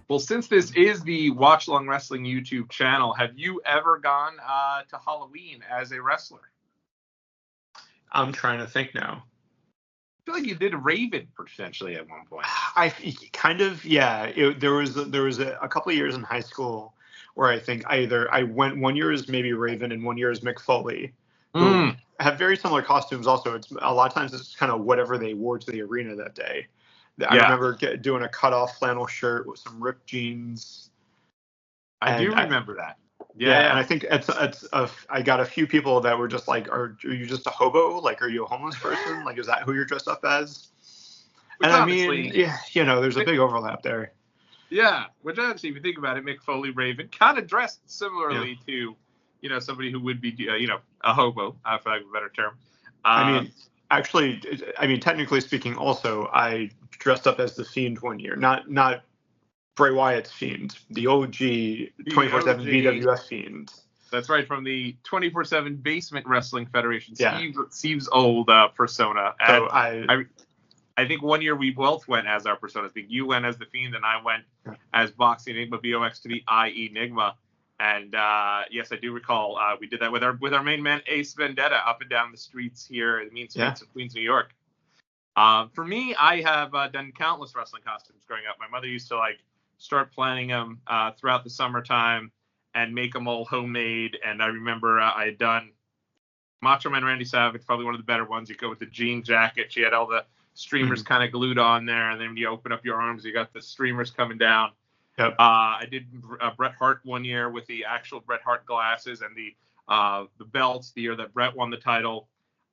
Well, since this is the Watchalong Wrestling YouTube channel, have you ever gone to Halloween as a wrestler? I'm trying to think now. I feel like you did Raven potentially at one point. I kind of, yeah. There was a couple of years in high school where I think I went one year as maybe Raven and one year as Mick Foley, who have very similar costumes. Also, it's a lot of times it's kind of whatever they wore to the arena that day. I remember doing a cut-off flannel shirt with some ripped jeans. I do remember that. Yeah, and I think I got a few people that were just like, are you just a hobo? Like, are you a homeless person? Like, is that who you're dressed up as? Which and I mean, yeah, there's a big overlap there. Yeah, which honestly, if you think about it, Mick Foley, Raven, kind of dressed similarly to, somebody who would be, a hobo, for lack of a better term. Technically speaking, also, I dressed up as the Fiend one year, not Bray Wyatt's Fiend, the OG 24/7 BWF Fiend. That's right, from the 24/7 Basement Wrestling Federation, yeah. Steve's old persona. So I think one year we both went as our personas. I think you went as the Fiend and I went as Boxy Enigma BOX to the I Enigma. And yes, I do recall we did that with our main man Ace Vendetta up and down the streets here, the mean streets of Queens, New York. For me, I have done countless wrestling costumes growing up. My mother used to start planning them throughout the summertime and make them all homemade. And I remember I had done Macho Man Randy Savage, probably one of the better ones. You go with the jean jacket. She had all the streamers kind of glued on there, and then when you open up your arms, you got the streamers coming down. Yep. I did Bret Hart one year with the actual Bret Hart glasses and the belts. The year that Bret won the title,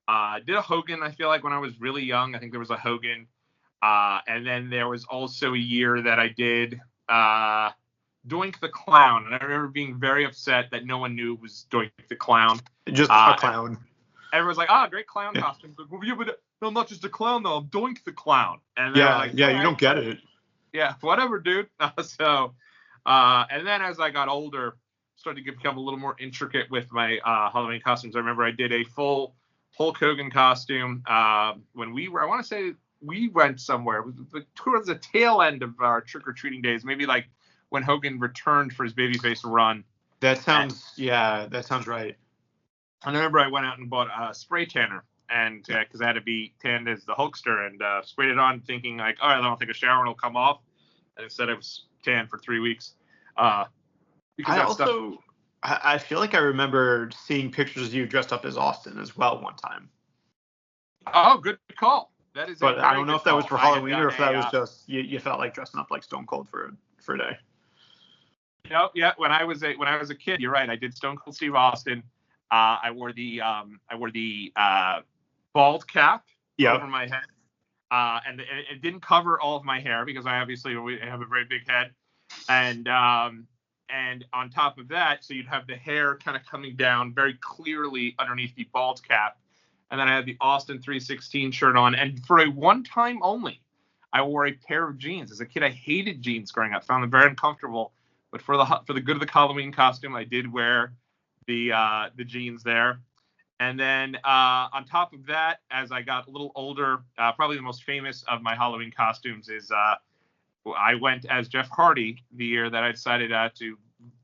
I did a Hogan. I feel like when I was really young, I think there was a Hogan, and then there was also a year that I did Doink the Clown, and I remember being very upset that no one knew it was Doink the Clown. Just a clown. Everyone's like, great clown costume. But, well, yeah, but no, not just a clown though. I'm Doink the Clown. And you don't get it. Yeah, whatever, dude. And then as I got older, started to become a little more intricate with my Halloween costumes. I remember I did a full Hulk Hogan costume when we were, I want to say we went somewhere. It was towards the tail end of our trick-or-treating days, maybe like when Hogan returned for his babyface run. That sounds right. And I remember I went out and bought a spray tanner, and because I had to be tanned as the Hulkster, and sprayed it on thinking like, all right, I don't think a shower and it'll come off. And instead I was tanned for 3 weeks. I feel like I remember seeing pictures of you dressed up as Austin as well one time. Oh, good call. That is. But I don't know if that was for Halloween or if that was just you felt like dressing up like Stone Cold for a day. Yeah. When I was a kid, you're right. I did Stone Cold Steve Austin. I wore the bald cap over my head, and it didn't cover all of my hair because I obviously have a very big head, and on top of that, so you'd have the hair kind of coming down very clearly underneath the bald cap, and then I had the Austin 316 shirt on, and for a one time only, I wore a pair of jeans. As a kid, I hated jeans growing up, found them very uncomfortable, but for the good of the Halloween costume, I did wear the jeans there. And then on top of that, as I got a little older, probably the most famous of my Halloween costumes is I went as Jeff Hardy the year that I decided to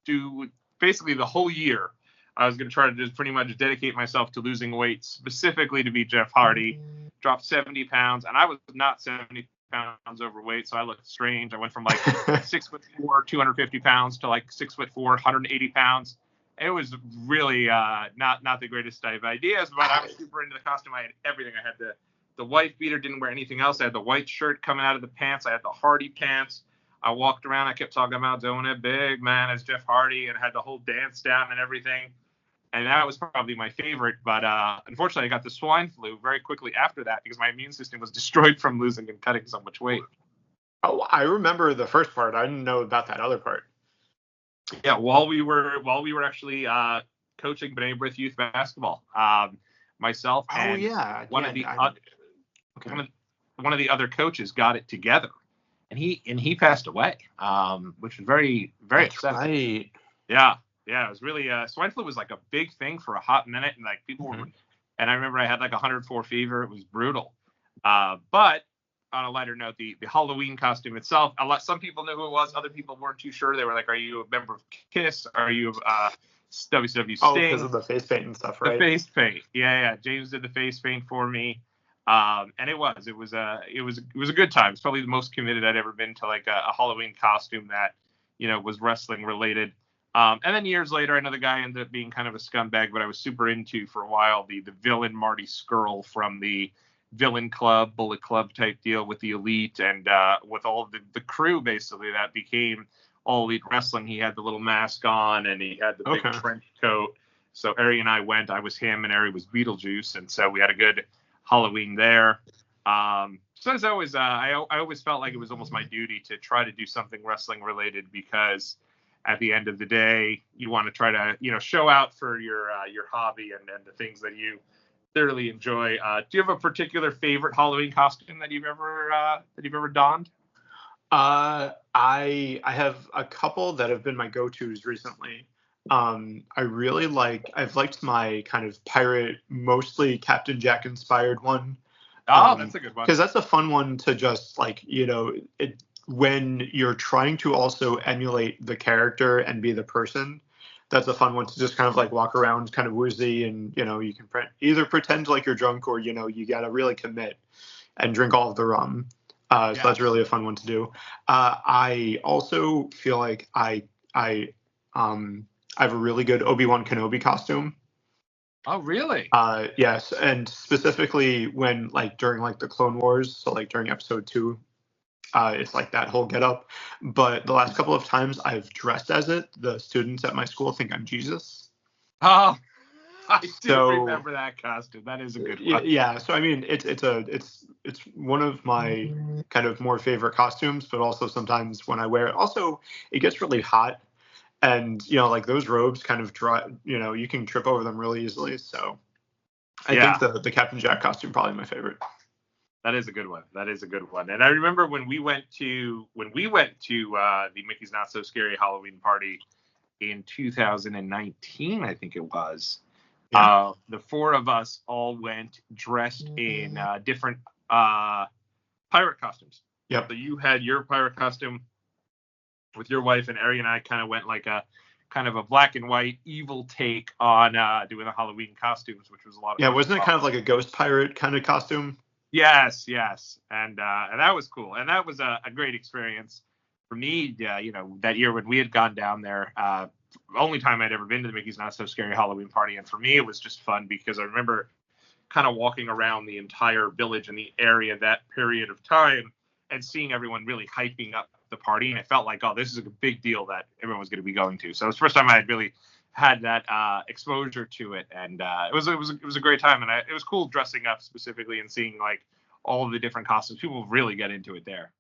do basically the whole year. I was going to try to just pretty much dedicate myself to losing weight, specifically to be Jeff Hardy. Dropped 70 pounds, and I was not 70 pounds overweight, so I looked strange. I went from like 6'4", 250 pounds to like 6'4", 180 pounds. It was really not the greatest of ideas, but I was super into the costume. I had everything. I had the wife beater, didn't wear anything else. I had the white shirt coming out of the pants. I had the Hardy pants. I walked around. I kept talking about doing it big, man, as Jeff Hardy, and had the whole dance down and everything. And that was probably my favorite. But unfortunately, I got the swine flu very quickly after that because my immune system was destroyed from losing and cutting so much weight. Oh, I remember the first part. I didn't know about that other part. Yeah, while we were actually coaching B'nai B'rith youth basketball, myself and one of the other coaches got it together, and he passed away, which was very very upsetting. Right. Yeah, it was really swine flu was like a big thing for a hot minute, and like people were, and I remember I had like 104 fever. It was brutal, but on a lighter note, the Halloween costume itself, some people knew who it was, other people weren't too sure. They were like, "Are you a member of Kiss? Are you WCW Sting?" Oh, because of the face paint and stuff, right? The face paint, yeah. James did the face paint for me, and it was a good time. It's probably the most committed I'd ever been to like a Halloween costume that was wrestling related. And then years later, I know the guy ended up being kind of a scumbag, but I was super into for a while the villain Marty Scurll from the Villain Club, Bullet Club type deal with the Elite and with all of the crew basically that became All Elite Wrestling. He had the little mask on and he had the big trench coat. So Ari and I went. I was him and Ari was Beetlejuice, and so we had a good Halloween there. So as always, I always felt like it was almost my duty to try to do something wrestling related because at the end of the day, you want to try to show out for your hobby and the things that you thoroughly enjoy. Do you have a particular favorite Halloween costume that you've ever donned? I have a couple that have been my go-tos recently. I've liked my kind of pirate, mostly Captain Jack inspired one. That's a good one. Because that's a fun one to just when you're trying to also emulate the character and be the person. That's a fun one to just kind of like walk around kind of woozy and, you can either pretend like you're drunk or, you got to really commit and drink all of the rum. So that's really a fun one to do. I also feel like I have a really good Obi-Wan Kenobi costume. Oh, really? Yes. And specifically when during the Clone Wars, so during episode 2, it's that whole getup. But the last couple of times I've dressed as it, the students at my school think I'm Jesus. Oh, I do remember that costume. That is a good one. Yeah. So I mean, it's one of my kind of more favorite costumes, but also sometimes when I wear it, also it gets really hot, and those robes kind of dry. You can trip over them really easily. So I think the Captain Jack costume probably my favorite. That is a good one. And I remember when we went to the Mickey's Not So Scary Halloween party in 2019, I think it was. Yeah. The four of us all went dressed in different pirate costumes. Yep. So you had your pirate costume with your wife, and Ari and I kind of went like a kind of a black and white evil take on doing the Halloween costumes, which was a lot of fun. Yeah, wasn't it kind of like a ghost pirate kind of costume? Yes, and that was cool, and that was a great experience for me. That year when we had gone down there, only time I'd ever been to the Mickey's Not So Scary Halloween party, and for me it was just fun because I remember kind of walking around the entire village and the area that period of time and seeing everyone really hyping up the party, and it felt like, oh, this is a big deal that everyone was going to be going to. So it was the first time I had really had that exposure to it, and it was a great time, and it was cool dressing up specifically and seeing all of the different costumes. People really get into it there.